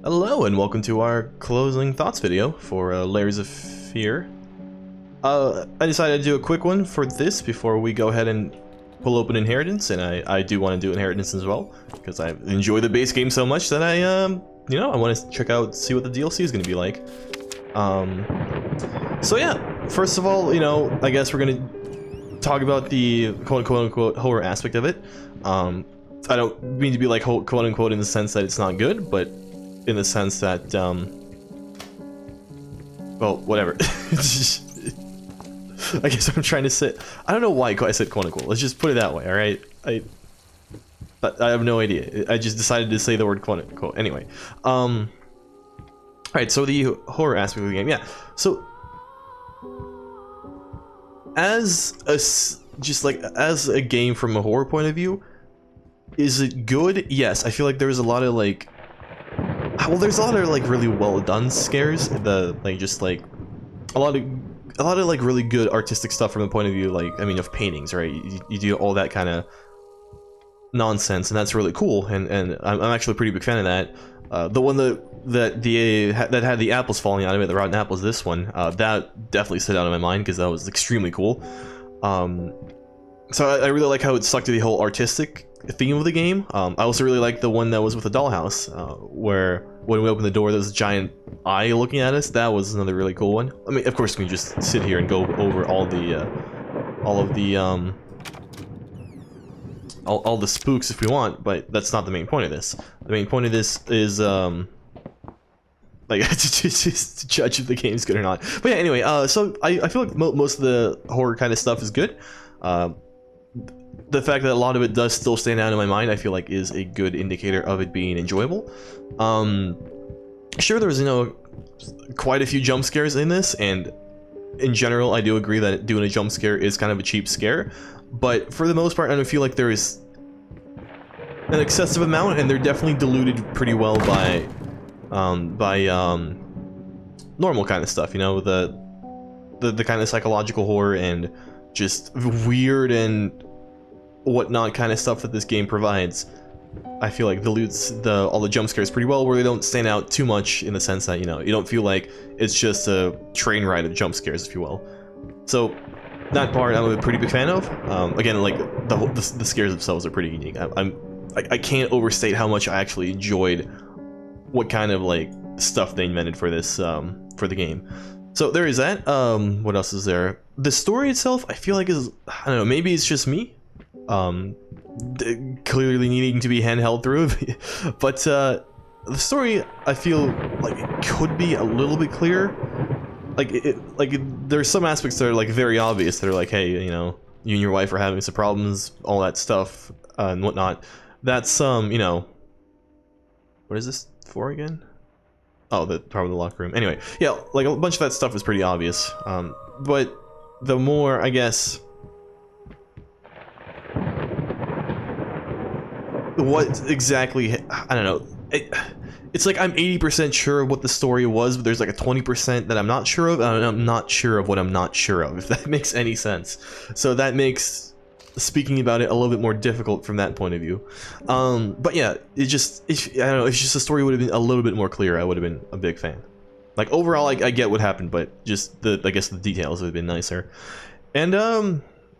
Hello and welcome to our closing thoughts video for Layers of Fear. I decided to do a quick one for this before we go ahead and pull open Inheritance, and I do want to do Inheritance as well because I enjoy the base game so much that I want to check out, see what the DLC is going to be like. So yeah, first of all, I guess we're going to talk about the quote-unquote horror aspect of it. I don't mean to be like quote-unquote in the sense that it's not good, but in the sense that, well, whatever. I guess I'm trying to say, I don't know why I said quote-unquote, let's just put it that way, alright? I have no idea, I just decided to say the word quote-unquote. Anyway, alright, so the horror aspect of the game, yeah. So, as a game from a horror point of view, is it good? Yes, I feel like there's a lot of like, well, there's a lot of like really well done scares. A lot of like really good artistic stuff from the point of view, like, I mean, of paintings, right? You do all that kind of nonsense, and that's really cool. And I'm actually a pretty big fan of that. The one that had the apples falling out of it, the rotten apples. This one, that definitely stood out in my mind because that was extremely cool. So I really like how it stuck to the whole artistic theme of the game. I also really like the one that was with the dollhouse, where when we opened the door, there was a giant eye looking at us. That was another really cool one. I mean, of course, we can just sit here and go over all the spooks if we want, but that's not the main point of this. The main point of this is like to judge if the game's good or not. But yeah, anyway, so I feel like most of the horror kind of stuff is good. The fact that a lot of it does still stand out in my mind, I feel like, is a good indicator of it being enjoyable. Sure, there's quite a few jump scares in this, and in general, I do agree that doing a jump scare is kind of a cheap scare. But for the most part, I don't feel like there is an excessive amount, and they're definitely diluted pretty well by normal kind of stuff. The kind of psychological horror and just weird and whatnot kind of stuff that this game provides. I feel like dilutes all the jump scares pretty well, where they don't stand out too much in the sense that, you don't feel like it's just a train ride of jump scares, if you will. So that part I'm a pretty big fan of. Again, like the scares themselves are pretty unique. I can't overstate how much I actually enjoyed what kind of like stuff they invented for this for the game. So there is that. What else is there? The story itself, I feel like is, I don't know, maybe it's just me. Clearly needing to be handheld through, but the story, I feel like it could be a little bit clearer. Like there's some aspects that are like very obvious that are like, hey, you and your wife are having some problems, all that stuff, and whatnot. That's what is this for again? Oh, probably the locker room. Anyway, yeah, like a bunch of that stuff is pretty obvious. But the more, I guess, what exactly, I don't know. It's like I'm 80% sure of what the story was, but there's like a 20% that I'm not sure of, and I'm not sure of what I'm not sure of, if that makes any sense. So that makes speaking about it a little bit more difficult from that point of view. But yeah, I don't know, if just the story would have been a little bit more clear, I would have been a big fan. Like overall, I get what happened, but just I guess the details would have been nicer. And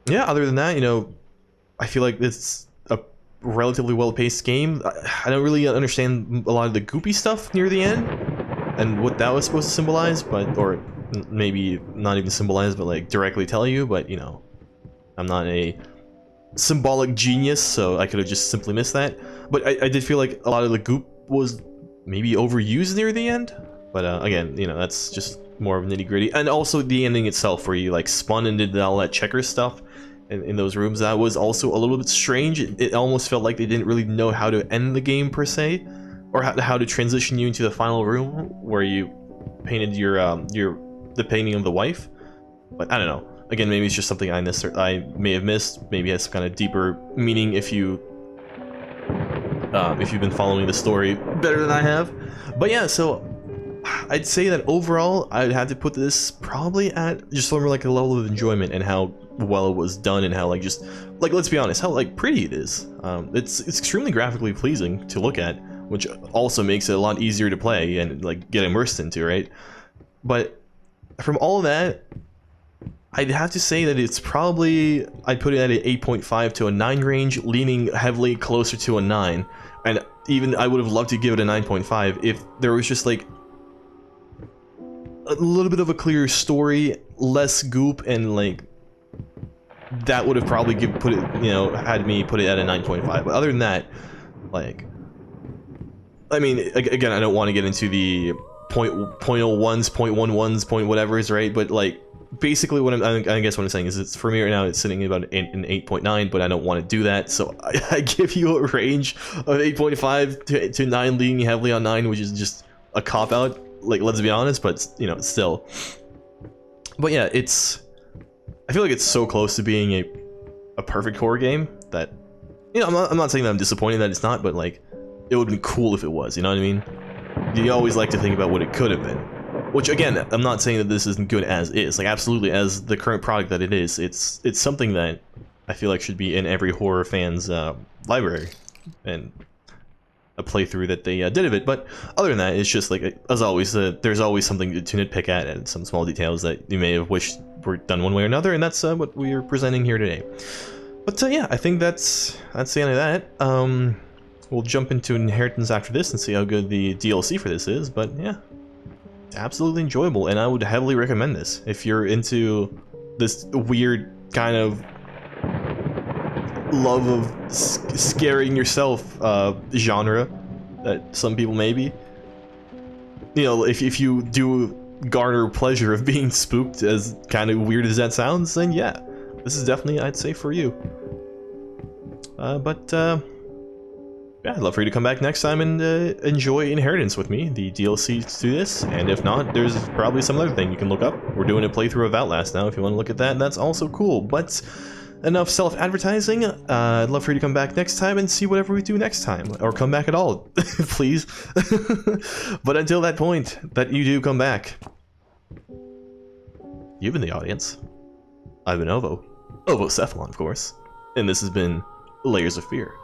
yeah, other than that, I feel like it's a relatively well-paced game. I don't really understand a lot of the goopy stuff near the end and what that was supposed to symbolize, or maybe not even symbolize, but like directly tell you. But I'm not a symbolic genius, so I could have just simply missed that. But I did feel like a lot of the goop was maybe overused near the end. But again, that's just more of nitty-gritty. And also the ending itself, where you like spun and did all that checkers stuff in those rooms, that was also a little bit strange. It almost felt like they didn't really know how to end the game per se, or how to transition you into the final room where you painted the painting of the wife. But I don't know. Again, maybe it's just something I may have missed. Maybe it has some kind of deeper meaning if you've been following the story better than I have. But yeah, so I'd say that overall, I'd have to put this probably at just somewhere like a level of enjoyment, and how well it was done, and how let's be honest, how pretty it is. It's extremely graphically pleasing to look at. which also makes it a lot easier to play and like get immersed into, right? But from all of that, I'd have to say that it's probably, I'd put it at an 8.5 to a 9 range, leaning heavily closer to a 9. And even I would have loved to give it a 9.5 if there was just like a little bit of a clearer story, less goop, and like that would have probably put it, you know, had me put it at a 9.5. But other than that, like, I mean, again, I don't want to get into the .01s, .11s, point whatevers, right? But like, basically, I guess what I'm saying is, it's for me right now, it's sitting at about an 8.9, but I don't want to do that, so I give you a range of 8.5 to 9, leaning heavily on 9, which is just a cop out. Like, let's be honest, but you know, still. But yeah, I feel like it's so close to being a perfect horror game that, you know, I'm not saying that I'm disappointed that it's not, but like, it would be cool if it was, you know what I mean? You always like to think about what it could have been. Which, again, I'm not saying that this isn't good as is. Like, absolutely, as the current product that it is, it's something that I feel like should be in every horror fan's library, and a playthrough that they did of it. But other than that, it's just like, as always, there's always something to nitpick at, and some small details that you may have wished were done one way or another, and that's what we are presenting here today. But yeah, I think that's the end of that. We'll jump into Inheritance after this and see how good the DLC for this is, but yeah. Absolutely enjoyable, and I would heavily recommend this if you're into this weird kind of love of scaring yourself genre that some people may be. You know, if you do garner pleasure of being spooked, as kind of weird as that sounds, then yeah, this is definitely, I'd say, for you. Yeah, I'd love for you to come back next time and enjoy Inheritance with me, the DLC to this, and if not, there's probably some other thing you can look up. We're doing a playthrough of Outlast now, if you want to look at that, that's also cool. But enough self-advertising. I'd love for you to come back next time and see whatever we do next time, or come back at all, please. But until that point, that you do come back, you've been the audience. I've been OvoCephalon, of course, and this has been Layers of Fear.